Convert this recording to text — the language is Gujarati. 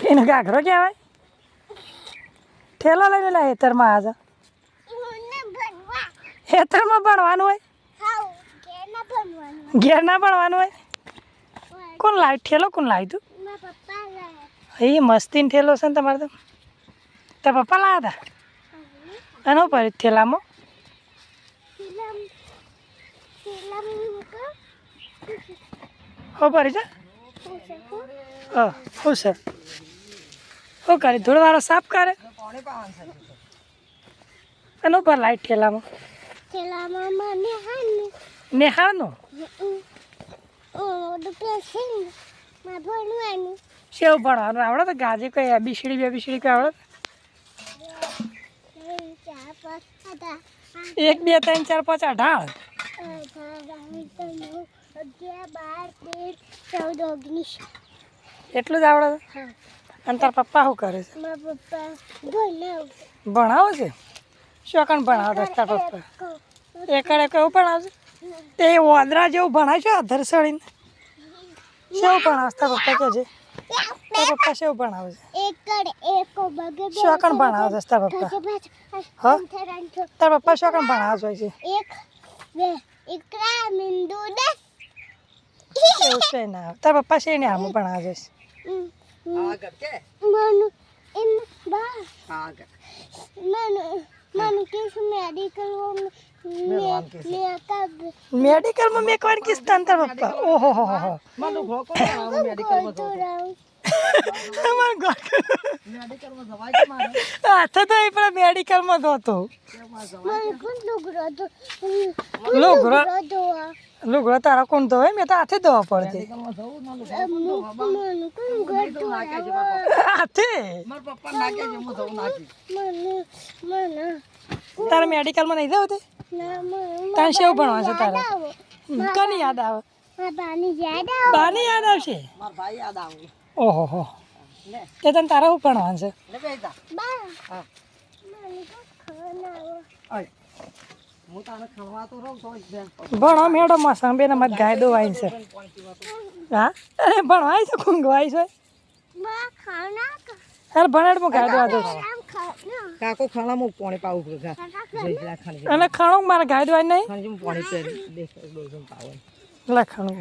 એનો ઘાઘરો કહેવાય. ઠેલો લઈને લે હેતરમાં આજે હેતરમાં ભણવાનું હોય. ઘેર ના ભણવાનું હોય. કોણ લાવ્યું ઠેલો? કોણ લાવ્યું તું? એ મસ્તીને ઠેલો છે ને તમારે તો. તારા પપ્પા લાવ્યા હતા. અને ઉપર ઠેલામાં હો પરી છે. હું સર શું કરે? ધૂળવાળો સાફ કરે અને ઉપર લાઈટ ઠેલામાં નેહાનું શેવ ભણવાનું આવડે તો ગાજે કઈ બીસડી બે બીસડી કઈ આવડે? 1 2 3 4 5 18 એટલું જ આવડે. અને તારા પપ્પા શું કરે છે? ભણાવો છે. શું કણ ભણાવતા તારા પપ્પા? એકડે કેવું ભણાવશે? તે વાંદરા જેવું ભણાય છે અધર સળીને. શું ભણાવશે તારા પપ્પા? કે છે તારા પપ્પા શું ભણાવે છે? શું કણ ભણાવે છે તારા પપ્પા? હા, તારા પપ્પા શું કણ ભણાવે છે? એવું છે ના. તારા પપ્પા છે ને આમ ભણાવે છે. મેડિકલમાં મેં કોઈ કિસ્તા તારા પપ્પા. ઓહો હો હો હાથે તો એ પેલા મેડિકલમાં તો હતો. લુગડો તારા કોણ ધોવે? મેં તો હાથે ધોવા પડતી. હાથે તારા મેડિકલમાં નહીં જવું? તારે શું ભણવા છે તારે? કોની યાદ આવે? બાની યાદ આવશે. ઓહો હો. તે તને તારે શું ભણવાનું છે? ભણો મેડો મસાણ બેન મત ગાય દોવાય છે. હા અરે ભણવાય છે ખૂંગવાય છે. અરે ભણાડમાં ગાય દોવા દો. કાકો ખાણામાં પાણી પાવું અને ખાણું મારે ગાય દોવાય નહીં. પાણી પાવું લખાણું